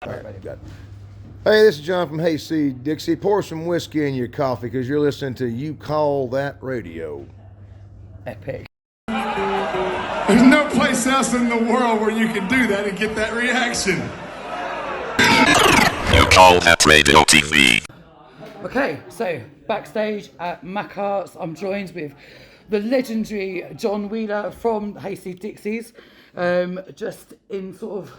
All right, got it. Hey, this is John from Hayseed Dixie. Pour some whiskey in your coffee because you're listening to You Call That Radio. Epic. There's no place else in the world where you can do that and get that reaction. You Call That Radio TV. Okay, so backstage at Macarts, I'm joined with the legendary John Wheeler from Hayseed Dixies. Just in sort of,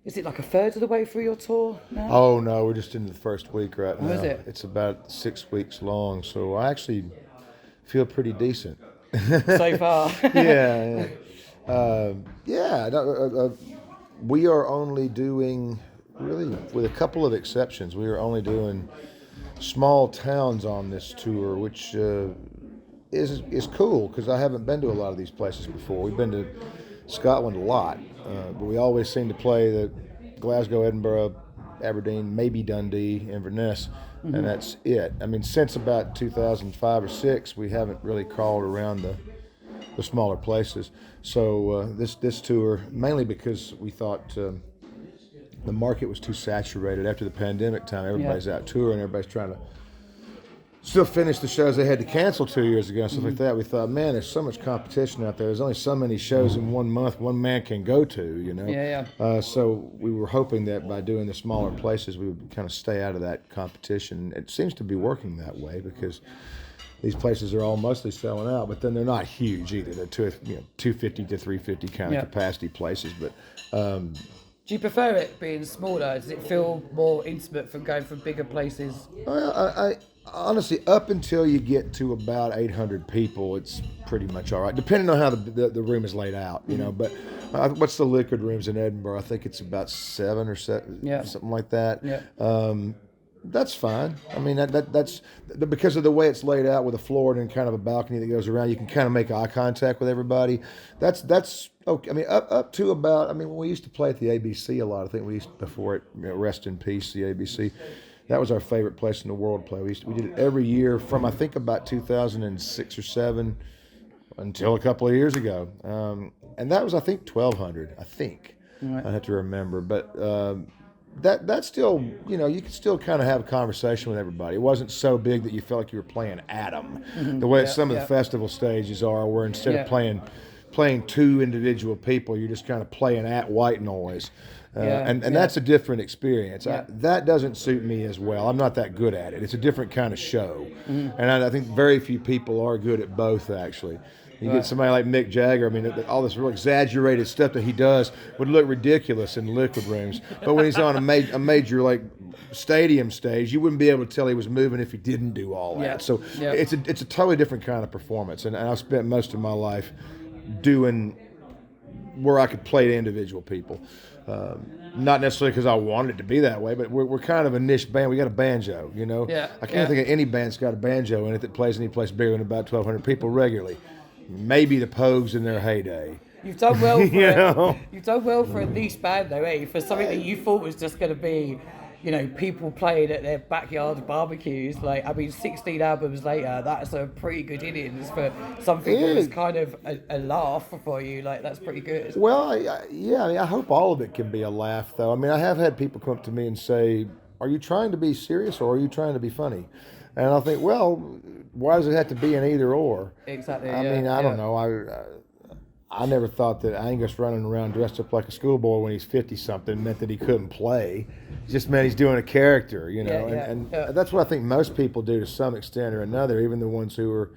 is it like a third of the way through your tour now? Oh, no, we're just in the first week right now. Oh, is it? It's about 6 weeks long, so I actually feel pretty decent. So far. Yeah. We are only doing, really, with a couple of exceptions, we are only doing small towns on this tour, which is cool because I haven't been to a lot of these places before. We've been to Scotland a lot, but we always seem to play the Glasgow, Edinburgh, Aberdeen, maybe Dundee, Inverness, and that's it. I mean, since about 2005 or 6, we haven't really crawled around the smaller places. So this tour, mainly because we thought the market was too saturated after the pandemic time. Everybody's out touring, everybody's trying to still finish the shows they had to cancel 2 years ago and stuff like that. We thought, man, there's so much competition out there. There's only so many shows in 1 month one man can go to, you know? Yeah. So we were hoping that by doing the smaller places, we would kind of stay out of that competition. It seems to be working that way because these places are all mostly selling out, but then they're not huge either. They're 250 to 350 kind of capacity places. But do you prefer it being smaller? Does it feel more intimate from going from bigger places? I honestly, up until you get to about 800 people, it's pretty much all right, depending on how the room is laid out, you know. But what's the liquid rooms in Edinburgh? I think it's about 7 or 7, something like that. Yeah. That's fine. I mean, that's because of the way it's laid out with a floor and kind of a balcony that goes around. You can kind of make eye contact with everybody. That's okay. I mean, up to about. I mean, when we used to play at the ABC a lot. I think we used before it. Rest in peace, the ABC. That was our favorite place in the world to play. We did it every year from I think about 2006 or 7 until a couple of years ago, and that was I think 1,200. I think I have to remember, but. That's still, you know, you could still kind of have a conversation with everybody. It wasn't so big that you felt like you were playing Adam, the way some of the festival stages are, where instead of playing 2 individual people, you're just kind of playing at white noise. And that's a different experience. That doesn't suit me as well. I'm not that good at it. It's a different kind of show. And I think very few people are good at both, actually. You get somebody like Mick Jagger, I mean, all this real exaggerated stuff that he does would look ridiculous in liquid rooms. But when he's on a major like stadium stage, you wouldn't be able to tell he was moving if he didn't do all that. So it's a totally different kind of performance. And I've spent most of my life doing where I could play to individual people. Not necessarily because I wanted it to be that way, but we're kind of a niche band. We got a banjo, you know. I can't think of any band's got a banjo in it that plays any place bigger than about 1,200 people regularly. Maybe the Pogues in their heyday. You've done well for You've done well for a niche band though, eh? For something that you thought was just going to be, you know, people playing at their backyard barbecues. Like, I mean, 16 albums later, that's a pretty good innings for something that was kind of a laugh for you. Like, that's pretty good. Well, I mean, I hope all of it can be a laugh, though. I mean, I have had people come up to me and say, "Are you trying to be serious or are you trying to be funny?" And I think, well, why does it have to be an either or? Exactly. I mean, I don't know. I never thought that Angus running around dressed up like a schoolboy when he's 50-something meant that he couldn't play. It just meant he's doing a character, you know. And that's what I think most people do to some extent or another, even the ones who are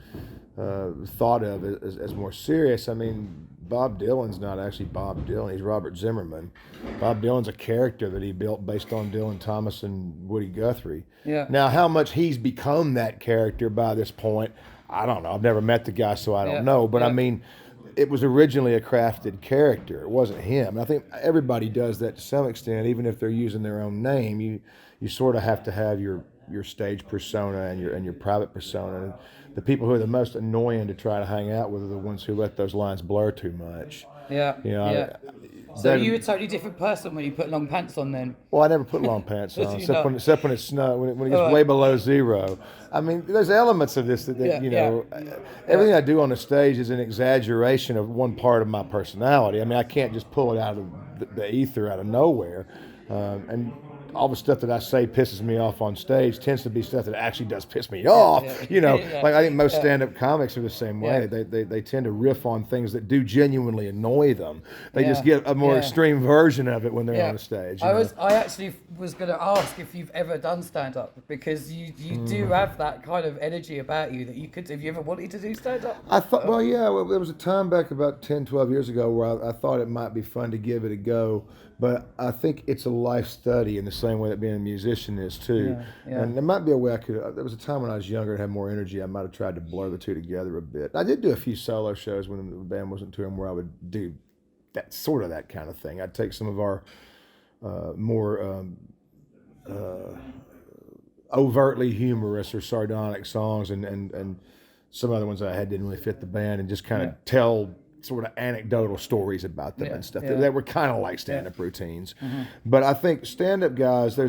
thought of as more serious. I mean, Bob Dylan's not actually Bob Dylan. He's Robert Zimmerman. Bob Dylan's a character that he built based on Dylan Thomas and Woody Guthrie. Now, how much he's become that character by this point, I don't know. I've never met the guy, so I don't know. But I mean, it was originally a crafted character. It wasn't him. And I think everybody does that to some extent, even if they're using their own name. You sort of have to have your stage persona and your private persona. And the people who are the most annoying to try to hang out with are the ones who let those lines blur too much. So you were a totally different person when you put long pants on then? Well, I never put long pants on, except when it's snow, when it gets way below zero. I mean, there's elements of this that you know, everything I do on the stage is an exaggeration of one part of my personality. I mean, I can't just pull it out of the ether out of nowhere. And all the stuff that I say pisses me off on stage tends to be stuff that actually does piss me off. You know, like I think most stand-up comics are the same way. They tend to riff on things that do genuinely annoy them. They just get a more extreme version of it when they're on the stage. I actually was going to ask if you've ever done stand-up, because you do have that kind of energy about you that you could. Have you ever wanted to do stand-up? I thought, well, there was a time back about 10, 12 years ago where I thought it might be fun to give it a go. But I think it's a life study in the same way that being a musician is too. And there might be a way I could. There was a time when I was younger and had more energy. I might have tried to blur the two together a bit. I did do a few solo shows when the band wasn't touring, where I would do that kind of thing. I'd take some of our more overtly humorous or sardonic songs and some other ones that I had didn't really fit the band, and just kind of tell sort of anecdotal stories about them and stuff that were kind of like stand-up routines. But I think stand-up guys,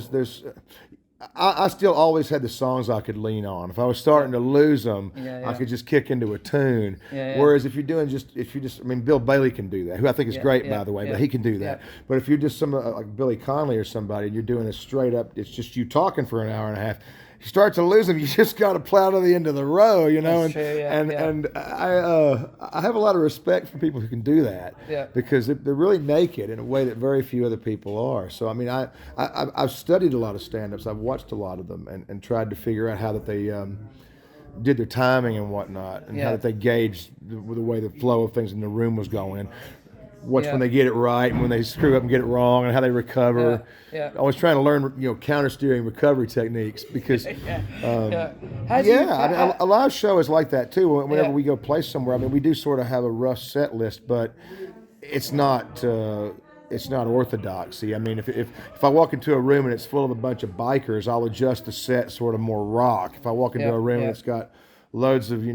I still always had the songs I could lean on. If I was starting to lose them, I could just kick into a tune. Whereas if you're just, I mean, Bill Bailey can do that, who I think is great, by the way, but he can do that. But if you're just like Billy Connolly or somebody, and you're doing a straight up, it's just you talking for an hour and a half, you start to lose them, you just got to plow to the end of the row, you know. And I have a lot of respect for people who can do that, because they're really naked in a way that very few other people are. So I mean, I've studied a lot of stand-ups, I've watched a lot of them, and tried to figure out how that they did their timing and whatnot, and how that they gauged the way the flow of things in the room was going. What's when they get it right and when they screw up and get it wrong, and how they recover. I was trying to learn, counter-steering recovery techniques, because a live show is like that too. Whenever we go play somewhere, I mean, we do sort of have a rough set list, but it's not orthodoxy. I mean, if I walk into a room and it's full of a bunch of bikers, I'll adjust the set sort of more rock. If I walk into a room and it's got loads of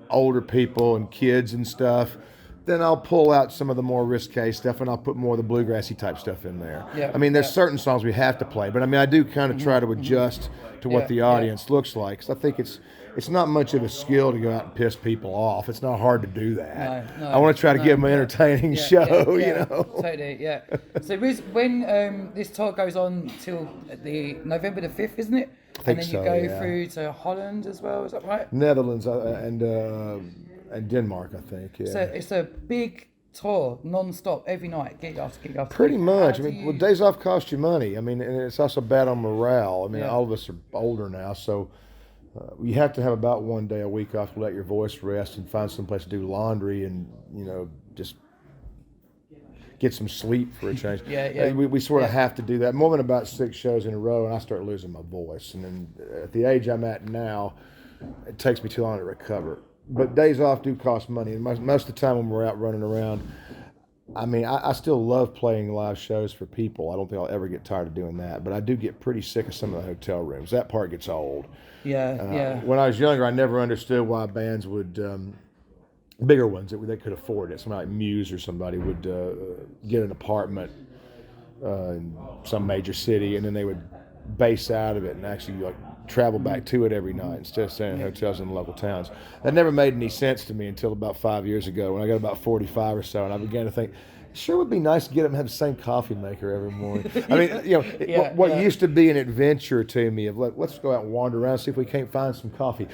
older people and kids and stuff, then I'll pull out some of the more risque stuff, and I'll put more of the bluegrassy type stuff in there. I mean, there's certain songs we have to play, but I mean, I do kind of try to adjust to what the audience looks like. Because I think it's not much of a skill to go out and piss people off. It's not hard to do that. I want to try to give them an entertaining show, you know. Totally, So when this tour goes on till the November the 5th, isn't it? I think and then you go through to Holland as well, is that right? Netherlands and Denmark, I think. So it's a big tour, non-stop, every night, gig after gig after Pretty gig. much. I mean, days off cost you money. I mean, and it's also bad on morale. I mean, all of us are older now, so you have to have about one day a week off to let your voice rest and find some place to do laundry and, just get some sleep for a change. We sort of have to do that. More than about 6 shows in a row, and I start losing my voice. And then at the age I'm at now, it takes me too long to recover. But days off do cost money, and most of the time when we're out running around, I mean, I still love playing live shows for people. I don't think I'll ever get tired of doing that, but I do get pretty sick of some of the hotel rooms. That part gets old. When I was younger, I never understood why bands would, bigger ones that they could afford it. Somebody like Muse or somebody would get an apartment in some major city, and then they would base out of it and actually travel back to it every night instead of staying in hotels in the local towns. That never made any sense to me until about 5 years ago, when I got about 45 or so, and I began to think, sure would be nice to get them to have the same coffee maker every morning. I mean, what used to be an adventure to me of let's go out and wander around, see if we can't find some coffee.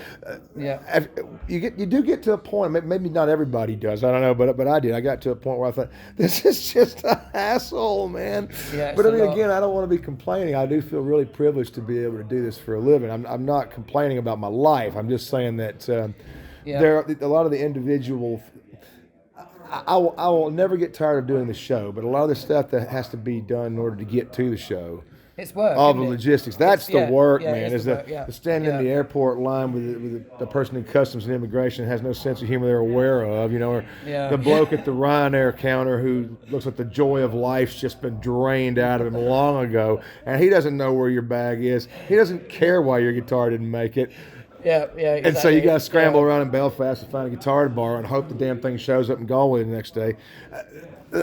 You do get to a point, maybe not everybody does, I don't know, but I did. I got to a point where I thought, this is just a hassle, man. But I mean, again, I don't want to be complaining. I do feel really privileged to be able to do this for a living. I'm not complaining about my life. I'm just saying that there are a lot of the individual. I will never get tired of doing the show, but a lot of the stuff that has to be done in order to get to the show, it's work. All the logistics. That's the work, man. Is the standing in the airport line with the person in customs and immigration has no sense of humor they're aware of, or the bloke at the Ryanair counter who looks like the joy of life's just been drained out of him long ago, and he doesn't know where your bag is. He doesn't care why your guitar didn't make it. Exactly. And so you got to scramble around in Belfast to find a guitar to borrow and hope the damn thing shows up in Galway the next day.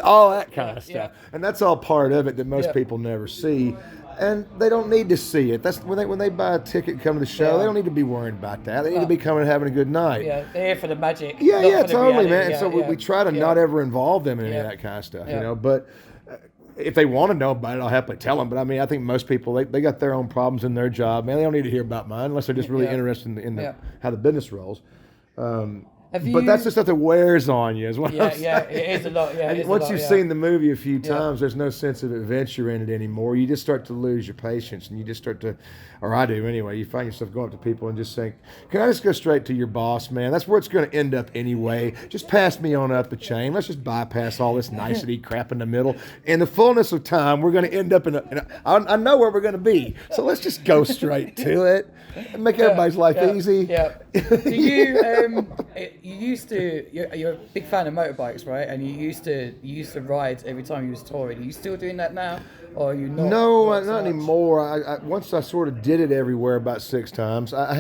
All that kind of stuff. And that's all part of it that most people never see. And they don't need to see it. That's when they buy a ticket and come to the show, they don't need to be worried about that. They need to be coming and having a good night. Yeah, they're here for the magic. Yeah, totally, man. And so we try to not ever involve them in any of that kind of stuff, But if they want to know about it, I'll happily tell them. But I mean, I think most people they got their own problems in their job, man. They don't need to hear about mine unless they're just really interested in how the business rolls. But that's the stuff that wears on you, is what I'm saying. Yeah, it is a lot. Yeah, and once you've seen the movie a few times, there's no sense of adventure in it anymore. You just start to lose your patience, and you just start to, or I do anyway. You find yourself going up to people and just saying, "Can I just go straight to your boss, man? That's where it's going to end up anyway. Just pass me on up the chain. Let's just bypass all this nicety crap in the middle. In the fullness of time, we're going to end up I know where we're going to be. So let's just go straight to it and make everybody's life easy." Yeah. Do you you're a big fan of motorbikes, right? And you used to ride every time you was touring. Are you still doing that now, or are you not? No, not anymore. I once I sort of did it everywhere about 6 times. I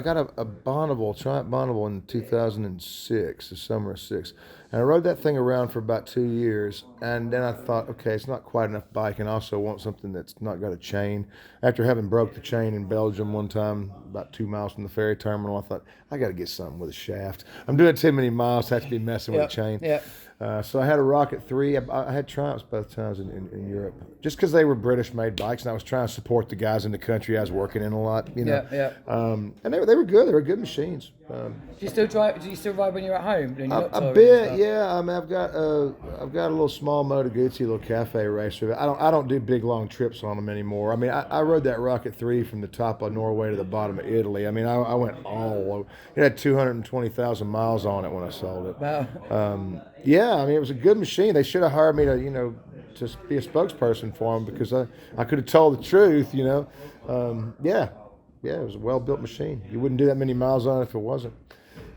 got a Bonneville, Triumph Bonneville in 2006, the summer of '6. And I rode that thing around for about 2 years, and then I thought, okay, it's not quite enough bike, and I also want something that's not got a chain. After having broke the chain in Belgium one time, about 2 miles from the ferry terminal, I thought, I got to get something with a shaft. I'm doing too many miles, have to be messing with a chain. Yeah. So I had a Rocket 3. I had Triumphs both times in Europe, just because they were British-made bikes, and I was trying to support the guys in the country I was working in a lot, you know. And they were good. They were good machines. Do you still drive? Do you still ride when you're at home? A bit, yeah. I mean, I've got a little small Moto Guzzi, little cafe racer. I don't do big long trips on them anymore. I mean, I rode that Rocket 3 from the top of Norway to the bottom of Italy. I mean, I went all over. It had 220,000 miles on it when I sold it. Wow. Yeah, I mean, it was a good machine. They should have hired me to, to be a spokesperson for them, because I could have told the truth, Yeah, it was a well-built machine. You wouldn't do that many miles on it if it wasn't.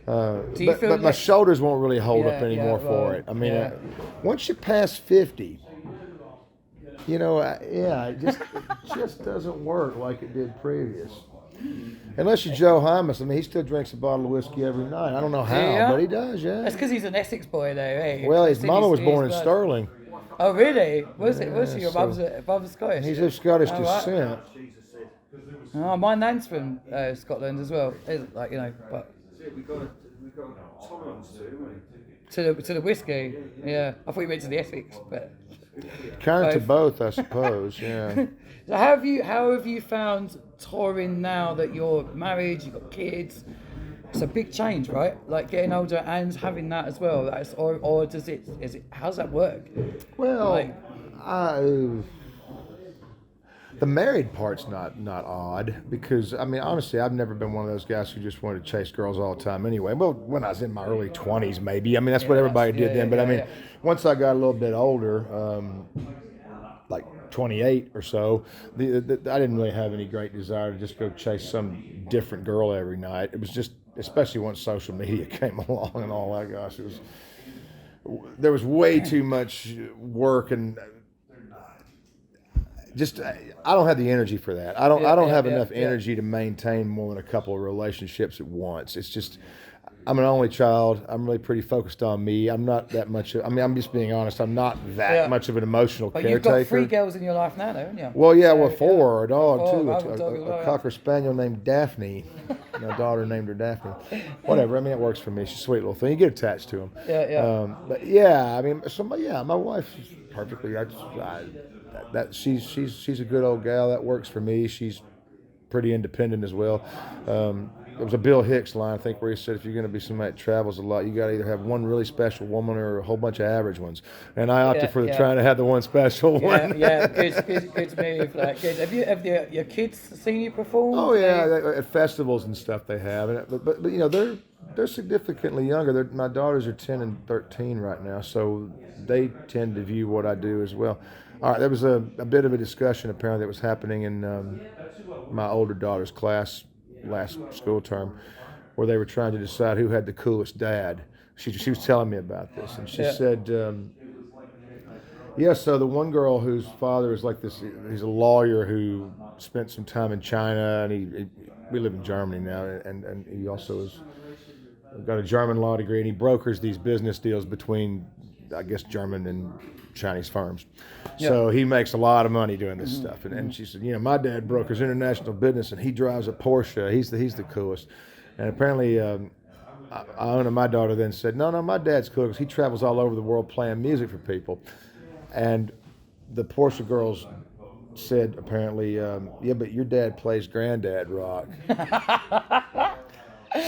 But my shoulders won't really hold up anymore for it. I mean, once you pass 50, it just doesn't work like it did previous. Unless you're Joe Hymas. I mean, he still drinks a bottle of whiskey every night. I don't know how, but he does, yeah. That's because he's an Essex boy, though, eh? Well, his mama was born in Stirling. Oh, really? Was she? Your mum's Scottish? He's of Scottish descent. Oh, my nan's from Scotland as well. But we got tolerance to the whiskey. Yeah, I thought you meant to the Essex, but kind of to both, I suppose. Yeah. So how have you found touring now that you're married, you've got kids? It's a big change, right? Like getting older and having that as well. Or does it? How's that work? Well, the married part's not odd, because I mean, honestly, I've never been one of those guys who just wanted to chase girls all the time anyway. Well, when I was in my early 20s, maybe. I mean, that's what everybody did then. But I mean, once I got a little bit older, like 28 or so, I didn't really have any great desire to just go chase some different girl every night. It was just, especially once social media came along and all that, gosh, there was way too much work, and just I don't have the energy for that. I don't have enough energy to maintain more than a couple of relationships at once. It's just, I'm an only child. I'm really pretty focused on me. I'm not that much. I'm just being honest. I'm not that much of an emotional caretaker. You've got 3 girls in your life now, though, haven't you? Well, 4. A dog too. A cocker spaniel named Daphne. My daughter named her Daphne. Whatever. I mean, it works for me. She's a sweet little thing. You get attached to them. But I mean, my wife is perfectly. She's a good old gal. That works for me. She's pretty independent as well. There was a Bill Hicks line, I think, where he said, if you're going to be somebody that travels a lot, you got to either have one really special woman or a whole bunch of average ones. And I opted for trying to have the one special one. Good move. Like, good. Have your kids seen you perform? Oh yeah, at festivals and stuff they have. But they're significantly younger. My daughters are 10 and 13 right now, so they tend to view what I do as well. All right, there was a bit of a discussion apparently that was happening in my older daughter's class last school term, where they were trying to decide who had the coolest dad. She was telling me about this, and she said, so the one girl whose father is like this, he's a lawyer who spent some time in China, and we live in Germany now, and he also has got a German law degree, and he brokers these business deals between, I guess, German and Chinese firms. So he makes a lot of money doing this stuff. And she said, my dad brokers international business, and he drives a Porsche. He's the coolest. And apparently, Iona, my daughter, then said, no, my dad's cool because he travels all over the world playing music for people. And the Porsche girls said apparently, yeah, but your dad plays granddad rock.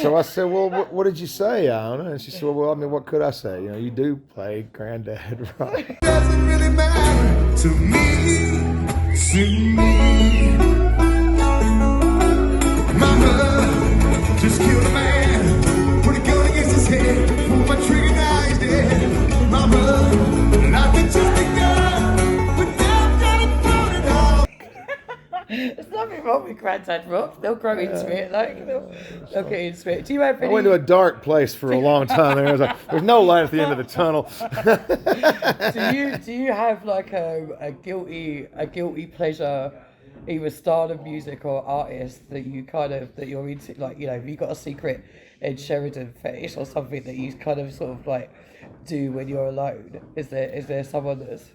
So I said, well, what did you say, Anna? And she said, well, I mean, what could I say? You know, you do play granddad rock. It doesn't really matter to me. Mama just killed a man, put a gun against his head, pulled my trigger, now he's dead. Mama, life is just a gun, but now I'm gonna burn it all. There's nothing wrong with granddad rock. They'll grow into it. Like they'll get into it. Do you have any? I went to a dark place for a long time. There's no light at the end of the tunnel. Do you have like a guilty pleasure, either style of music or artist that you're into? Like, you know, have you got a secret Ed Sheridan fetish or something that you kind of sort of like do when you're alone? Is there someone that's...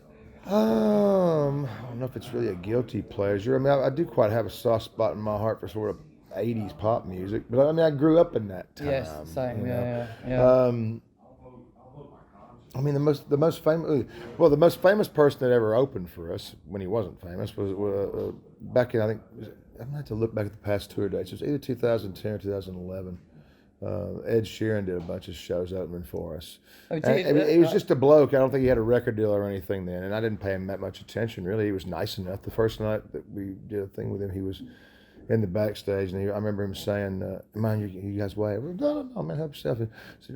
I don't know if it's really a guilty pleasure. I mean, I do quite have a soft spot in my heart for sort of 80s pop music, but I mean, I grew up in that time. Yes, same. You know? Yeah. I mean, the most famous person that ever opened for us when he wasn't famous was back in, I think, I'm gonna have to look back at the past tour dates. It was either 2010 or 2011. Ed Sheeran did a bunch of shows opening for us. Oh, he was just a bloke. I don't think he had a record deal or anything then, and I didn't pay him that much attention, really. He was nice enough. The first night that we did a thing with him, he was in the backstage, and I remember him saying, mind you guys wait. No, man, help yourself. And so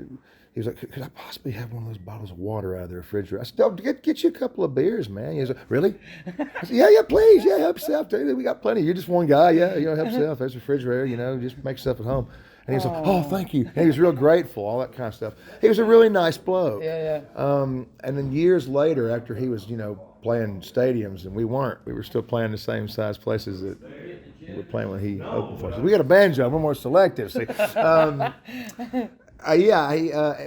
he was like, could I possibly have one of those bottles of water out of the refrigerator? I said, oh, get you a couple of beers, man. He was like, really? I said, yeah, please. Yeah, help yourself. We got plenty. You're just one guy. Yeah, help yourself. There's a refrigerator, just make yourself at home. And he was like, oh, thank you. And he was real grateful, all that kind of stuff. He was a really nice bloke. Yeah. And then years later, after he was, playing stadiums, and we weren't. We were still playing the same size places that we were playing when he opened for us. We got a banjo. We're more selective, see.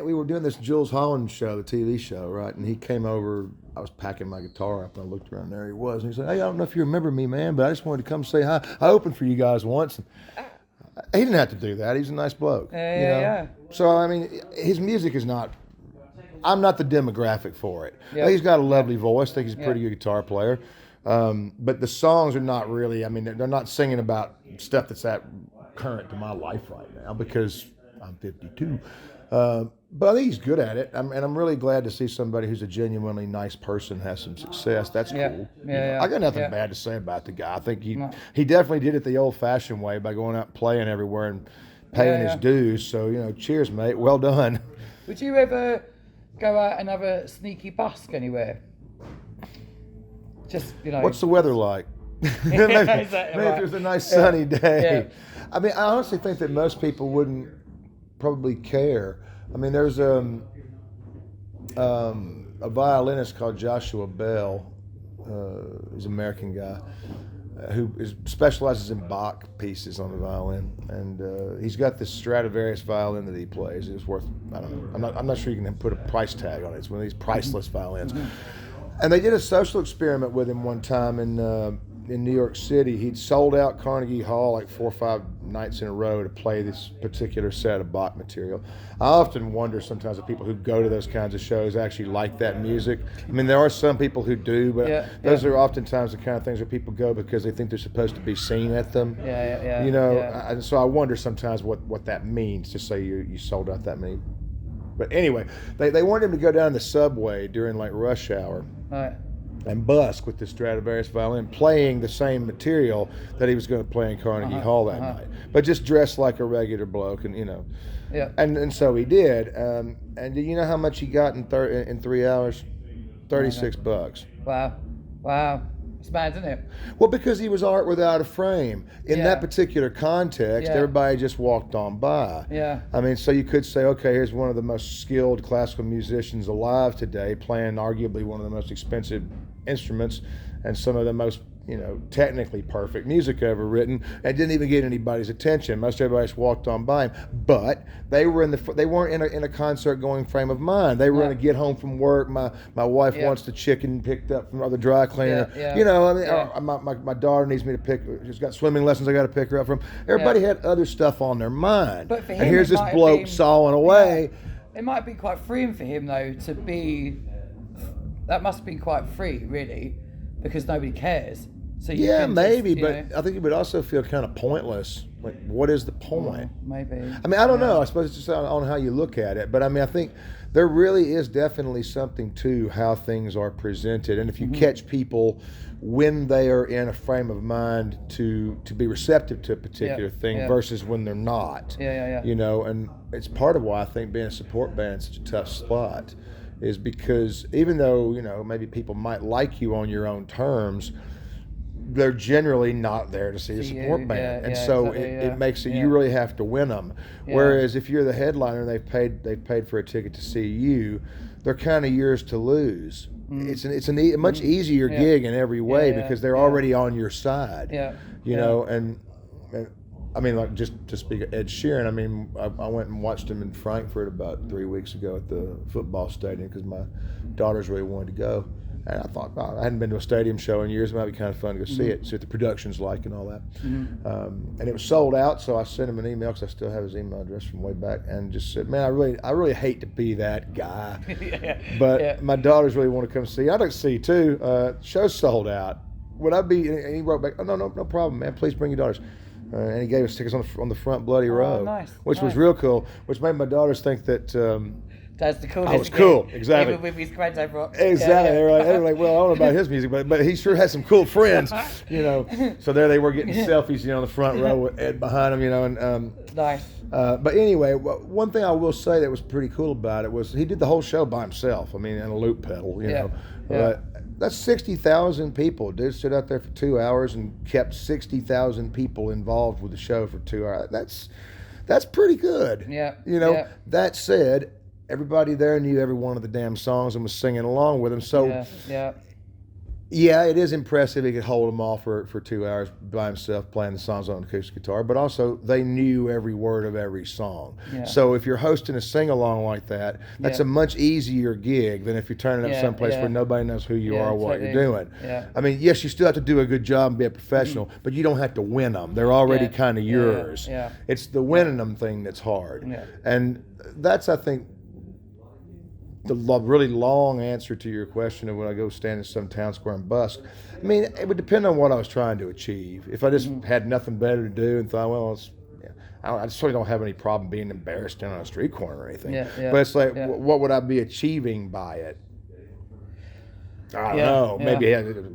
We were doing this Jules Holland show, the TV show, right? And he came over. I was packing my guitar up, and I looked around. There he was. And he said, hey, I don't know if you remember me, man, but I just wanted to come say hi. I opened for you guys once. And he didn't have to do that. He's a nice bloke. Yeah. So, I mean, his music is not... I'm not the demographic for it. Yeah. He's got a lovely voice. I think he's a pretty good guitar player. But the songs are not really... I mean, they're not singing about stuff that's that current to my life right now because I'm 52. But I think he's good at it. And I'm really glad to see somebody who's a genuinely nice person has some success. That's cool. I got nothing bad to say about the guy. I think he definitely did it the old-fashioned way by going out and playing everywhere and paying his dues. So, cheers, mate. Well done. Would you ever go out and have a sneaky busk anywhere? Just, What's the weather like? maybe if it was a nice sunny day. Yeah. I mean, I honestly think that most people wouldn't probably care. I mean, there's a violinist called Joshua Bell. He's an American guy who specializes in Bach pieces on the violin, and he's got this Stradivarius violin that he plays. It's worth, I don't know, I'm not sure you can put a price tag on it. It's one of these priceless violins. And they did a social experiment with him one time in New York City. He'd sold out Carnegie Hall like 4 or 5 nights in a row to play this particular set of Bach material. I often wonder sometimes if people who go to those kinds of shows actually like that music. I mean, there are some people who do, but those are oftentimes the kind of things where people go because they think they're supposed to be seen at them. And so I wonder sometimes what that means to say you sold out that many. But anyway, they wanted him to go down the subway during like rush hour. Right. And busk with the Stradivarius violin, playing the same material that he was going to play in Carnegie Hall that night, but just dressed like a regular bloke, and and so he did. And do you know how much he got in 3 hours? $36. Wow, it's bad, isn't it? Well, because he was art without a frame. In that particular context, everybody just walked on by. Yeah. I mean, so you could say, okay, here's one of the most skilled classical musicians alive today, playing arguably one of the most expensive instruments and some of the most technically perfect music ever written, and didn't even get anybody's attention. Most everybody just walked on by him, but they weren't in a concert going frame of mind. They were in a get home from work. My wife wants the chicken picked up from the dry cleaner. My daughter needs me to pick. She's got swimming lessons. I got to pick her up from. Everybody had other stuff on their mind. But for him, and here's this bloke sawing away. It might be quite freeing for him though to be. That must be quite free, really. because nobody cares. So you Yeah, can maybe, just, but I think it would also feel kind of pointless. Like, what is the point? Maybe. I mean, I don't know. I suppose it's just on how you look at it. But I mean, I think there really is definitely something to how things are presented. And if you catch people when they are in a frame of mind to be receptive to a particular thing versus when they're not. You know, and it's part of why I think being a support band is such a tough spot, is because even though, you know, maybe people might like you on your own terms, they're generally not there to see a support band, and so it makes it you really have to win them. Whereas if you're the headliner and they've paid for a ticket to see you, they're kind of yours to lose. It's a much easier gig in every way because they're already on your side. You know, and I mean, like, just to speak of Ed Sheeran, I mean, I went and watched him in Frankfurt about 3 weeks ago at the football stadium because my daughters really wanted to go. And I thought, oh, I hadn't been to a stadium show in years. It might be kind of fun to go see it, see what the production's like and all that. And it was sold out, so I sent him an email because I still have his email address from way back, and just said, man, I really hate to be that guy, but my daughters really want to come see. I'd like to see you too. Show's sold out. Would I be? And he wrote back, oh, no problem, man. Please bring your daughters. And he gave us tickets on the front bloody row, which was real cool. Which made my daughters think that. That's the coolest. I was cool, exactly. Even with his friends over rock. Exactly. They were like, well, I don't know about his music, but he sure has some cool friends, you know. So there they were getting selfies, you know, on the front row with Ed behind them, you know. And nice. But anyway, one thing I will say that was pretty cool about it was he did the whole show by himself. I mean, in a loop pedal, you know. That's 60,000 people. Dude stood out there for 2 hours and kept 60,000 people involved with the show for 2 hours. That's pretty good. You know. That said, everybody there knew every one of the damn songs and was singing along with them. So, yeah, it is impressive he could hold them all for 2 hours by himself playing the songs on acoustic guitar. But also, they knew every word of every song. So if you're hosting a sing-along like that, that's a much easier gig than if you're turning up someplace where nobody knows who you are or what you're doing. I mean, yes, you still have to do a good job and be a professional, but you don't have to win them. They're already kind of yours. It's the winning them thing that's hard. And that's, I think, the really long answer to your question of when I go stand in some town square and busk. I mean, it would depend on what I was trying to achieve. If I just had nothing better to do and thought, well, I certainly don't have any problem being embarrassed on a street corner or anything. But it's like, what would I be achieving by it? I don't know. Maybe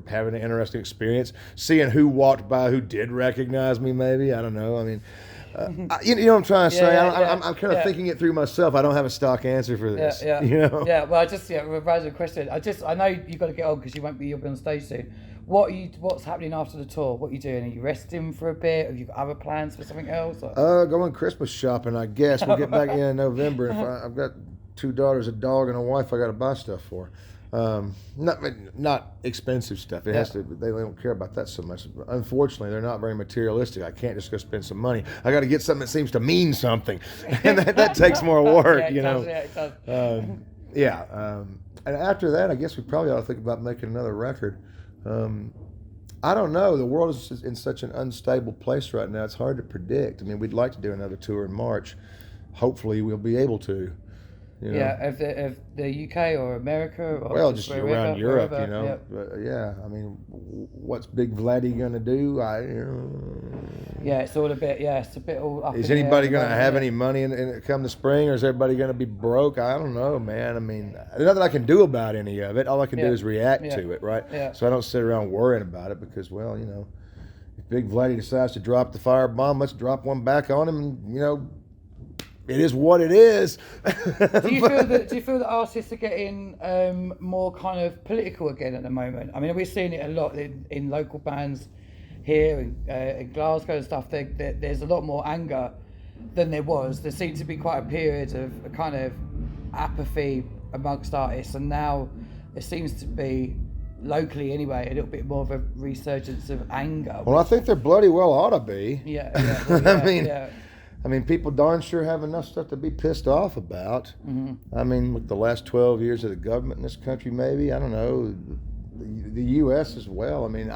having an interesting experience, seeing who walked by who did recognize me. Maybe, I don't know. I mean. You know what I'm trying to say? I'm kind of thinking it through myself. I don't have a stock answer for this. You know? Well, I just revise the question. I know you've got to get on because you'll be on stage soon. What's happening after the tour? What are you doing? Are you resting for a bit? Have you got other plans for something else? Going Christmas shopping, I guess. We'll get back in November. I've got 2 daughters, a dog, and a wife I got to buy stuff for. Not expensive stuff. It has to. They don't care about that so much. Unfortunately, they're not very materialistic. I can't just go spend some money. I got to get something that seems to mean something, and that takes more work. You know. It does. And after that, I guess we probably ought to think about making another record. I don't know. The world is in such an unstable place right now. It's hard to predict. I mean, we'd like to do another tour in March. Hopefully, we'll be able to. You know? Of the UK or America, or just around Europe, you know. I mean, what's Big Vladdy gonna do? It's all a bit. It's a bit all up. Is anybody gonna have any money in come the spring, or is everybody gonna be broke? I don't know, man. I mean, there's nothing I can do about any of it. All I can do is react to it, right? So I don't sit around worrying about it because, well, you know, if Big Vladdy decides to drop the firebomb, let's drop one back on him, and you know. It is what it is. Do you feel that artists are getting more kind of political again at the moment? I mean, we're seeing it a lot in local bands here in Glasgow and stuff. There's a lot more anger than there was. There seemed to be quite a period of a kind of apathy amongst artists, and now there seems to be, locally anyway, a little bit more of a resurgence of anger. Well, I think there bloody well ought to be. I mean, people darn sure have enough stuff to be pissed off about. I mean, with the last 12 years of the government in this country, maybe, I don't know, the U.S. as well. I mean,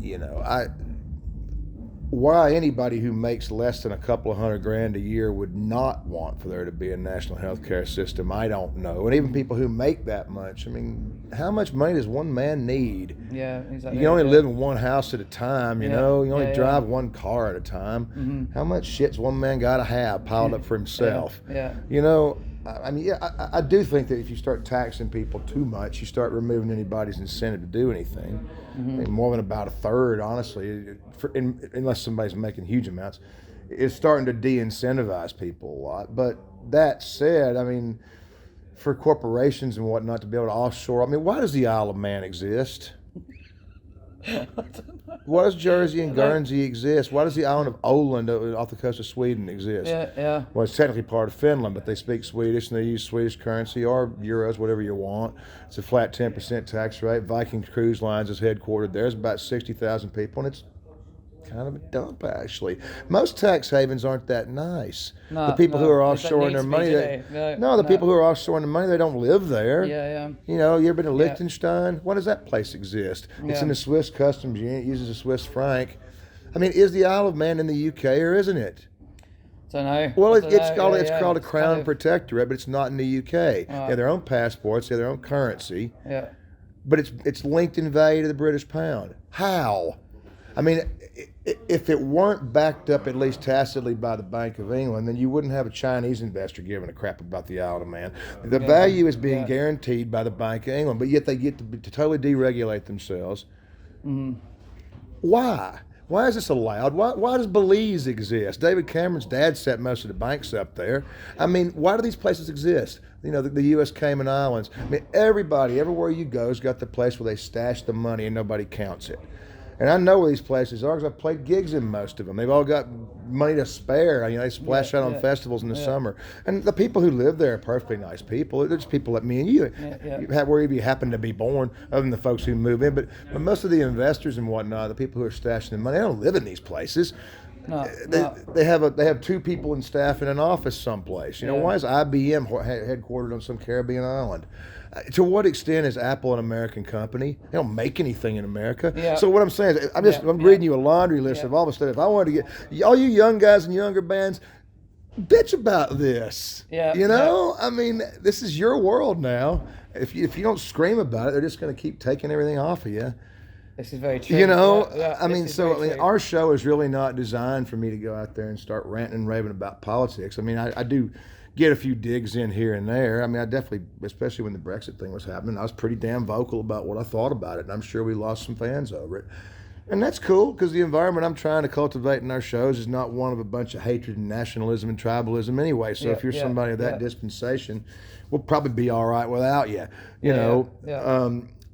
you know, why anybody who makes less than a couple of $100,000 a year would not want for there to be a national health care system, I don't know. And even people who make that much, I mean, how much money does one man need? Yeah, exactly. You can only live in one house at a time, you know? You only Yeah, drive one car at a time. How much shit's one man got to have piled up for himself? Yeah. You know, I mean, I do think that if you start taxing people too much, you start removing anybody's incentive to do anything. I mean, more than about a third, honestly, unless somebody's making huge amounts, is starting to de-incentivize people a lot. But that said, I mean, for corporations and whatnot to be able to offshore, I mean, why does the Isle of Man exist? Why does Jersey and Guernsey exist? Why does the island of Åland off the coast of Sweden exist? Yeah. Well, it's technically part of Finland, but they speak Swedish and they use Swedish currency or euros, whatever you want. It's a flat 10% tax rate. Viking Cruise Lines is headquartered there. There's about 60,000 people, and it's kind of a dump, actually. Most tax havens aren't that nice. The people who are offshoring their money, people who are offshoring their money, they don't live there. Yeah. You know, you ever been to Liechtenstein? Why does that place exist? It's in the Swiss customs unit. It uses a Swiss franc. I mean, is the Isle of Man in the UK or isn't it? Don't know. Well, it's called a crown protectorate, but it's not in the UK. They have their own passports, they have their own currency. Yeah. But it's linked in value to the British pound. How? I mean, if it weren't backed up at least tacitly by the Bank of England, then you wouldn't have a Chinese investor giving a crap about the Isle of Man. The value is being guaranteed by the Bank of England, but yet they get to totally deregulate themselves. Why? Why is this allowed? Why does Belize exist? David Cameron's dad set most of the banks up there. I mean, why do these places exist? You know, the U.S. Cayman Islands. I mean, everybody, everywhere you go, has got the place where they stash the money and nobody counts it. And I know where these places are because I've played gigs in most of them. They've all got money to spare. You know, they splash out on festivals in the summer. And the people who live there are perfectly nice people. They're just people like me and you. Wherever you happen to be born, other than the folks who move in. But most of the investors and whatnot, the people who are stashing the money, they don't live in these places. They have two people in staff in an office someplace. You know, why is IBM headquartered on some Caribbean island? To what extent is Apple an American company? They don't make anything in America. So what I'm saying is, I'm reading you a laundry list of all the stuff. If I wanted to get all you young guys and younger bands, bitch about this. You know, I mean, this is your world now. If you don't scream about it, they're just going to keep taking everything off of you. This is very true. You know, I mean, our show is really not designed for me to go out there and start ranting and raving about politics. I mean, I do get a few digs in here and there. I mean, I definitely, especially when the Brexit thing was happening, I was pretty damn vocal about what I thought about it, and I'm sure we lost some fans over it. And that's cool, because the environment I'm trying to cultivate in our shows is not one of a bunch of hatred and nationalism and tribalism anyway. So if you're somebody of that dispensation, we'll probably be all right without you, you know.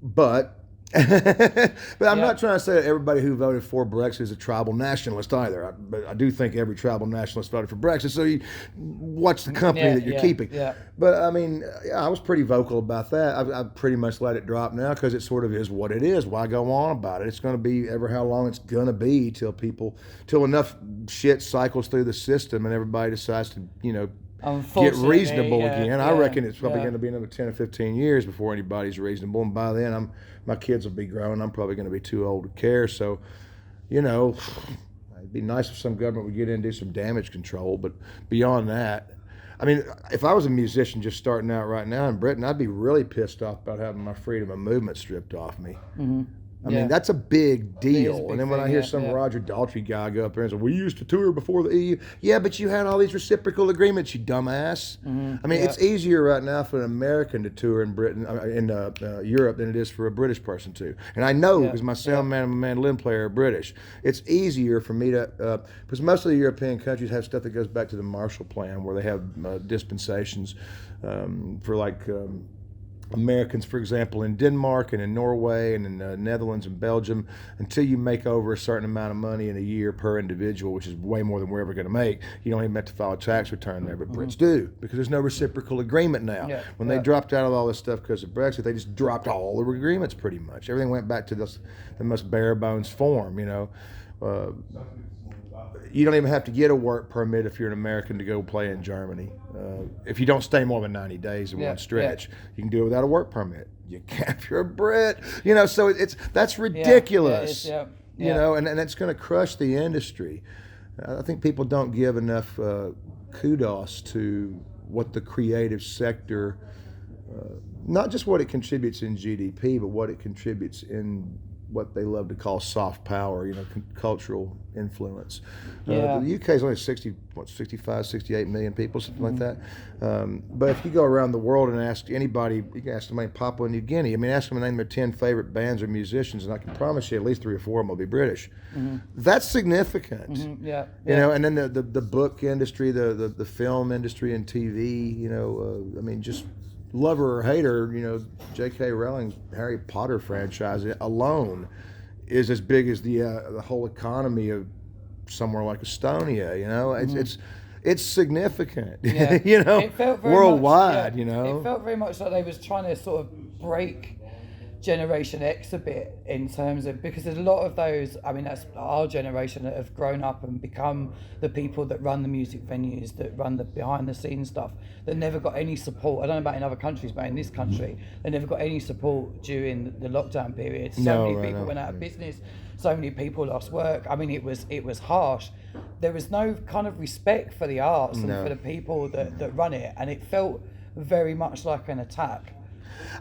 But I'm not trying to say that everybody who voted for Brexit is a tribal nationalist either. But I do think every tribal nationalist voted for Brexit. So you watch the company that you're keeping. But I mean, I was pretty vocal about that. I pretty much let it drop now because it sort of is what it is. Why go on about it? It's going to be ever how long it's going to be till enough shit cycles through the system and everybody decides to, you know, get reasonable again. I reckon it's probably going to be another 10 or 15 years before anybody's reasonable, and by then my kids will be grown. I'm probably going to be too old to care. So, you know, it'd be nice if some government would get in and do some damage control. But beyond that, I mean, if I was a musician just starting out right now in Britain, I'd be really pissed off about having my freedom of movement stripped off me. I mean, that's a big deal. And then when I hear some Roger Daltrey guy go up there and say, we used to tour before the EU. Yeah, but you had all these reciprocal agreements, you dumbass. I mean, it's easier right now for an American to tour in Britain, in Europe, than it is for a British person to. And I know, because my sound man and my mandolin player are British. It's easier for me to, because most of the European countries have stuff that goes back to the Marshall Plan, where they have dispensations for like... Americans, for example, in Denmark and in Norway and in the Netherlands and Belgium, until you make over a certain amount of money in a year per individual, which is way more than we're ever going to make, you don't even have to file a tax return there, but Brits do, because there's no reciprocal agreement now. When they dropped out of all this stuff because of Brexit, they just dropped all the agreements pretty much. Everything went back to the most bare bones form, you know. You don't even have to get a work permit if you're an American to go play in Germany. If you don't stay more than 90 days in one stretch, you can do it without a work permit. You can't if you're a Brit, you know. So that's ridiculous. you know, and it's going to crush the industry. I think people don't give enough kudos to what the creative sector, not just what it contributes in GDP, but what it contributes in what they love to call soft power, you know, cultural influence. The UK is only 65, 68 million people, something like that. But if you go around the world and ask anybody, you can ask them in Papua New Guinea, I mean, ask them to name their 10 favorite bands or musicians, and I can promise you at least 3 or 4 of them will be British. That's significant. You know, and then the book industry, the film industry and TV, you know, I mean, just lover or hater, you know, J.K. Rowling's Harry Potter franchise alone is as big as the whole economy of somewhere like Estonia. You know, it's significant. You know, it felt very worldwide. Much, you know, it felt very much like they was trying to sort of break Generation X a bit in terms of, because there's a lot of those, I mean, that's our generation that have grown up and become the people that run the music venues, that run the behind the scenes stuff, that never got any support. I don't know about in other countries, but in this country, they never got any support during the lockdown period. So many people went out of business, so many people lost work. I mean, it was harsh. There was no kind of respect for the arts and for the people that run it, and it felt very much like an attack.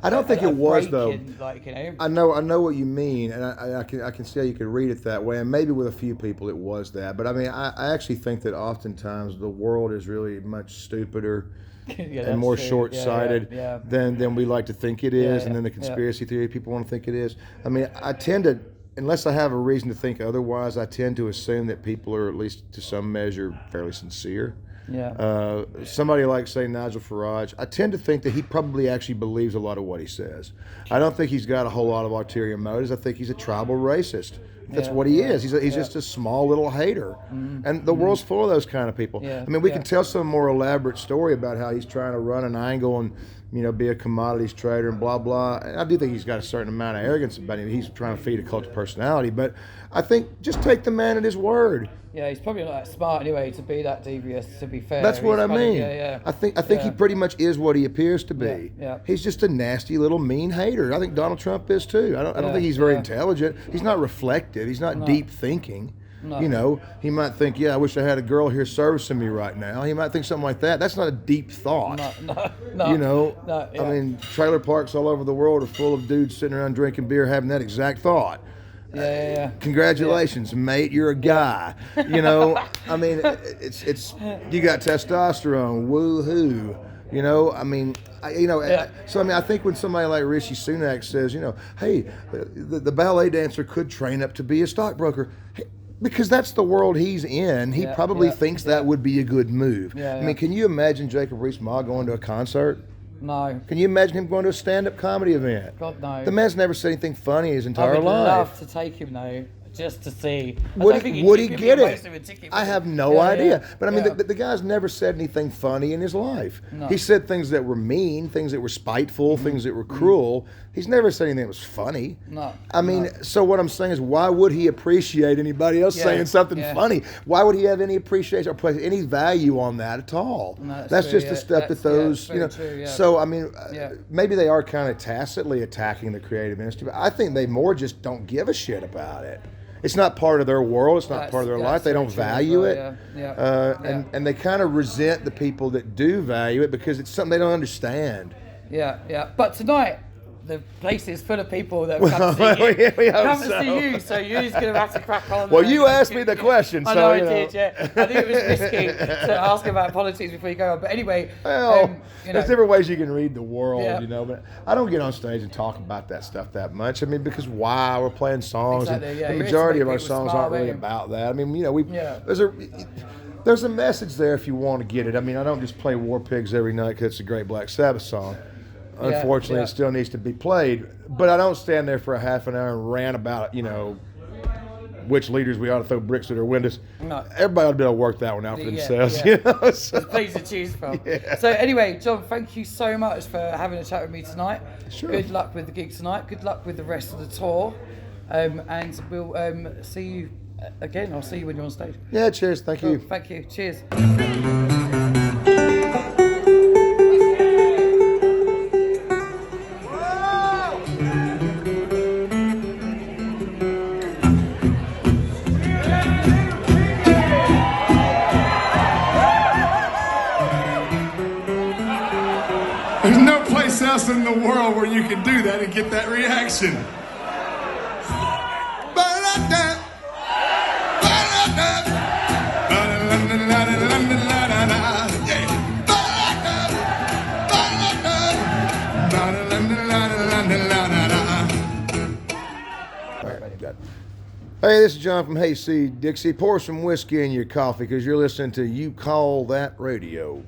I don't think it was though. Like, you know. I know what you mean, and I can see how you could read it that way, and maybe with a few people it was that. But I mean, I actually think that oftentimes the world is really much stupider and more short-sighted than we like to think it is, and then the conspiracy theory people want to think it is. I mean, I tend to, unless I have a reason to think otherwise, I tend to assume that people are, at least to some measure, fairly sincere. Somebody like, say, Nigel Farage, I tend to think that he probably actually believes a lot of what he says. I don't think he's got a whole lot of ulterior motives. I think he's a tribal racist. That's what he is. He's just a small little hater. And the world's full of those kind of people. I mean, we can tell some more elaborate story about how he's trying to run an angle and, you know, be a commodities trader and blah, blah. And I do think he's got a certain amount of arrogance about him. He's trying to feed a cult of personality. But I think just take the man at his word. Yeah, he's probably not that smart anyway to be that devious, to be fair. That's what I mean. I think he pretty much is what he appears to be. He's just a nasty little mean hater. I think Donald Trump is too. I don't think he's very intelligent. He's not reflective. He's not deep thinking. You know, he might think, I wish I had a girl here servicing me right now. He might think something like that. That's not a deep thought. You know, I mean, trailer parks all over the world are full of dudes sitting around drinking beer having that exact thought. Congratulations, mate, you're a guy. You know, I mean, it's you got testosterone, woo-hoo. You know, I mean, so I mean, I think when somebody like Rishi Sunak says, you know, hey, the ballet dancer could train up to be a stockbroker, because that's the world he's in, he probably thinks that would be a good move. I mean, can you imagine Jacob Rees-Mogg going to a concert? No. Can you imagine him going to a stand-up comedy event? God, no. The man's never said anything funny his entire life. I would love to take him though, just to see. Would he get it? I have no idea. But I mean, the guy's never said anything funny in his life. No. He said things that were mean, things that were spiteful, things that were cruel. He's never said anything that was funny. No. I mean, so what I'm saying is, why would he appreciate anybody else saying something funny? Why would he have any appreciation or place any value on that at all? No, that's true, just the stuff that those, you know. True, So, I mean, maybe they are kind of tacitly attacking the creative industry, but I think they more just don't give a shit about it. It's not part of their world. It's not part of their life. They don't value it. And they kind of resent the people that do value it because it's something they don't understand. But tonight, the place is full of people that have come to see you. Come to see you, so you're going to have to crack on. Well, you asked me the question, so I know I did, I think it was risky to ask about politics before you go on. But anyway, there's different ways you can read the world, you know. But I don't get on stage and talk about that stuff that much. I mean, because why? We're playing songs, and the majority of our songs aren't really about that. I mean, you know, there's a message there if you want to get it. I mean, I don't just play War Pigs every night because it's a great Black Sabbath song. Unfortunately, it still needs to be played. But I don't stand there for a half an hour and rant about, you know, which leaders we ought to throw bricks at their windows. No. Everybody ought to be able to work that one out for themselves. You know? So, there's plenty to choose from. So anyway, John, thank you so much for having a chat with me tonight. Sure. Good luck with the gig tonight. Good luck with the rest of the tour. And we'll see you again. I'll see you when you're on stage. Yeah, cheers. Thank you. Thank you. Cheers. world where you can do that and get that reaction. Ba-da-da. Ba-da-da. Ba-da-da-da-da-da-da-da-da. Yeah. Ba-da-da. Ba-da-da. Ba-da-da-da-da-da-da. Hey, this is John from Hayseed Dixie. Pour some whiskey in your coffee because you're listening to You Call That Radio.